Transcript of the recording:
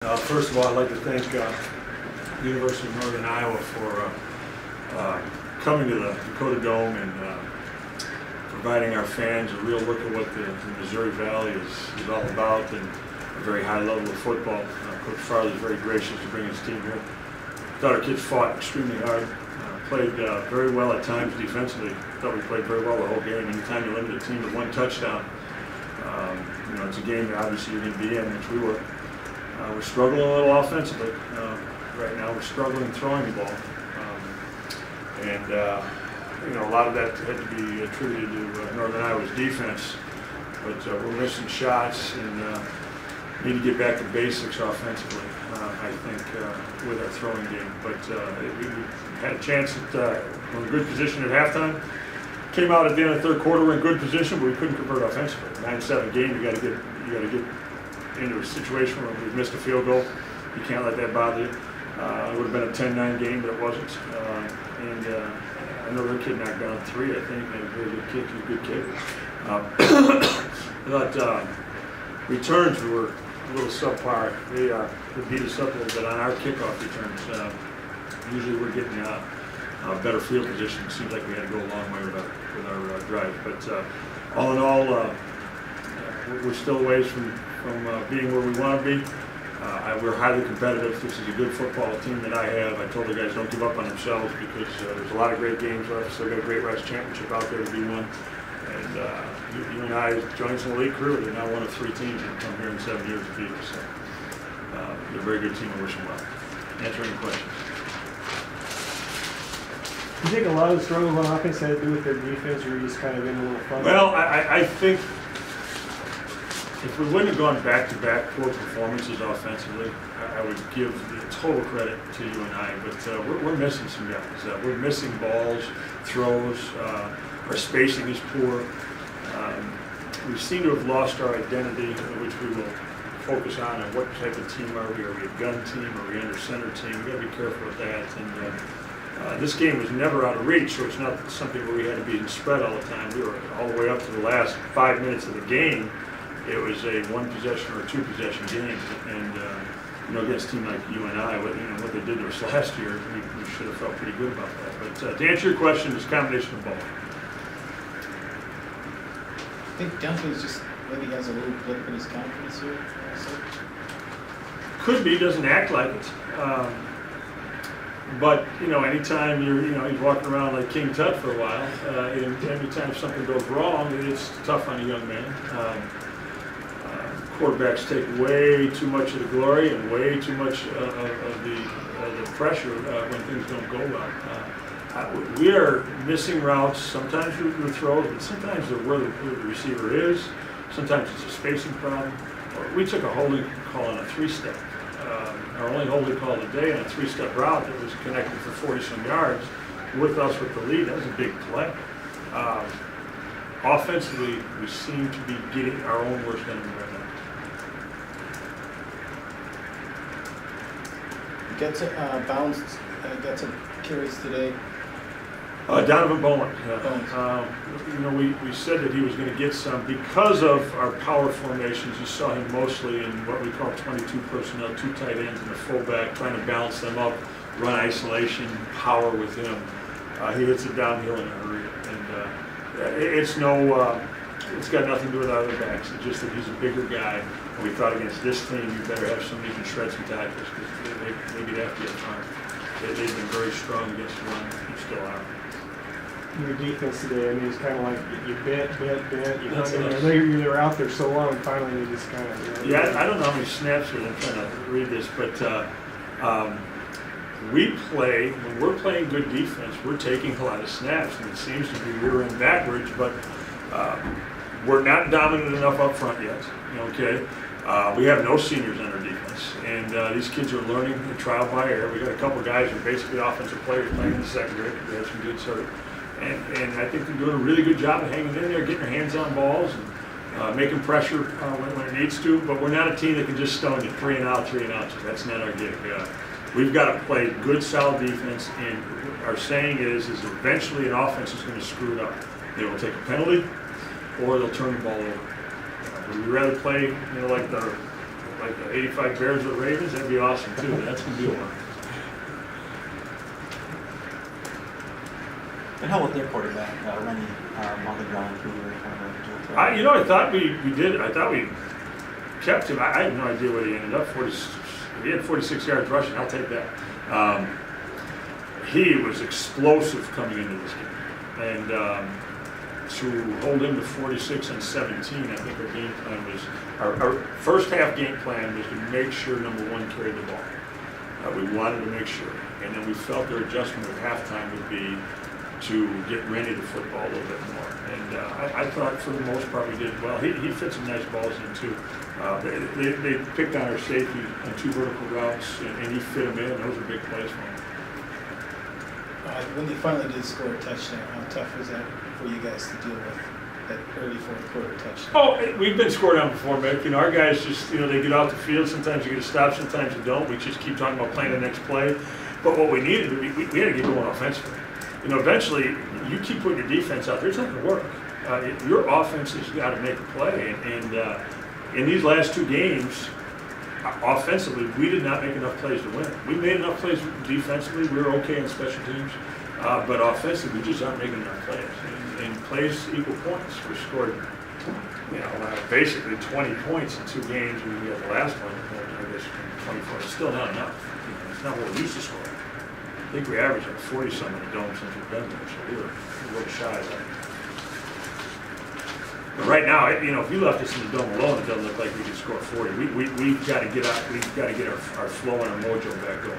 First of all, I'd like to thank University of Northern Iowa for coming to the DakotaDome and providing our fans a real look at what the Missouri Valley is all about, and a very high level of football. Coach Farley is very gracious to bring his team here. I thought our kids fought extremely hard, played very well at times defensively. I thought we played very well the whole game. Anytime you limit a team to one touchdown, it's a game that obviously you're going to be in, which we were. We're struggling a little offensively. Right now we're struggling throwing the ball. A lot of that had to be attributed to Northern Iowa's defense. But we're missing shots and need to get back to basics offensively, I think, with our throwing game. But we had a chance at we're in good position at halftime. Came out at the end of the third quarter, we're in good position, but we couldn't convert offensively. 9-7 game, you got to get into a situation where we've missed a field goal. You can't let that bother you. It would have been a 10-9 game, but it wasn't. I know their kid knocked down 3, I think. He was a very good kid. He was a good kid. But returns were a little subpar. They beat us up a little bit on our kickoff returns. Usually we're getting better field position. It seems like we had to go a long way with our drive. But all in all, we're still a ways from being where we want to be. We're highly competitive. This is a good football team that I have. I told the guys don't give up on themselves because there's a lot of great games left. Still got a great West Championship out there to be won. And UNI joined an elite crew. They're now one of 3 teams that come here in 7 years to beat us. So they're a very good team. I wish them well. Answer any questions. Do you think a lot of the struggles on offense had to do with their defense, or just kind of in a little fun? Well, I think if we wouldn't have gone back-to-back poor performances offensively, I would give the total credit to UNI. But we're missing some guys. We're missing balls, throws. Our spacing is poor. We seem to have lost our identity, which we will focus on what type of team are we? Are we a gun team? Are we under center team? We've got to be careful with that. And this game was never out of reach, so it's not something where we had to be in spread all the time. We were all the way up to the last 5 minutes of the game. It was a 1-possession or 2-possession game, and against a team like UNI, what they did to us last year, we should have felt pretty good about that. But to answer your question, it's a combination of both. I think Duncan's just maybe has a little blip in his confidence here. Also. Could be, doesn't act like it. But anytime he's walking around like King Tut for a while, and anytime something goes wrong, it's tough on a young man. Quarterbacks take way too much of the glory and way too much of the pressure when things don't go well. We are missing routes, sometimes with throws, but sometimes they're where the receiver is. Sometimes it's a spacing problem. We took a holding call on a 3-step. Our only holding call of the day on a 3-step route that was connected for 40-some yards with us with the lead. That was a big play. Offensively, we seem to be getting our own worst enemy right now. Gets bounced, got some carries today. Donovan Bowen. We said that he was going to get some because of our power formations. You saw him mostly in what we call 22 personnel, 2 tight ends and a fullback, trying to balance them up, run isolation, power with him. He hits it downhill in a hurry, and it's got nothing to do with other backs. It's just that he's a bigger guy, and we thought against this team you better have somebody who can shred some tackles because they get after you at times. They've been very strong against the run. You still are. Your defense today, it's kind of like you bent, you hung in there. They were out there so long, and finally they just kind of. Yeah, I don't know how many snaps are. I'm trying to read this, but when we're playing good defense, we're taking a lot of snaps, and it seems to be rear end backwards, but we're not dominant enough up front yet. Okay. We have no seniors on our defense, and these kids are learning the trial by error. We got a couple guys who are basically offensive players playing in the secondary. We have some good sort of. And I think they're doing a really good job of hanging in there, getting their hands on balls, and making pressure when it needs to. But we're not a team that can just stone you 3 and out. So that's not our gig. We've got to play good, solid defense. And our saying is eventually an offense is going to screw it up. They will take a penalty, or they'll turn the ball over. We'd rather play, like the like the 85 Bears with Ravens, that'd be awesome too. That's gonna be a one. And how about their quarterback, Lenny, on the ground through your I thought we did. I thought we kept him. I have no idea what he ended up. He had 46 yards rushing. I'll take that. He was explosive coming into this game, and to hold him to 46 and 17, I think our game plan was our first half game plan was to make sure number one carried the ball. We wanted to make sure, and then we felt their adjustment at halftime would be to get Rennie the football a little bit more. And I thought for the most part we did well. He fit some nice balls in too. They picked on our safety on 2 vertical routes, and he fit them in. Those were big plays for him. When they finally did score a touchdown, how tough was that for you guys to deal with that early fourth quarter touchdown? Oh, we've been scored on before, Mick. Our guys just, they get off the field. Sometimes you get a stop, sometimes you don't. We just keep talking about playing the next play. But what we needed, we had to get going offensively. Eventually, you keep putting your defense out there, it's not going to work. Your offense has got to make a play. And in these last 2 games, offensively, we did not make enough plays to win. We made enough plays defensively. We were okay on special teams. But offensively, we just aren't making enough plays. And plays equal points. We scored, basically 20 points in 2 games. We had the last one, I guess, 24. It's still not enough. It's not what we used to score. I think we averaged like 40-some in the dome since we've been there, so we were a little shy of that. But right now, if you left us in the dome alone, it doesn't look like we could score 40. We've got to get out. We've got to get our flow and our mojo back going.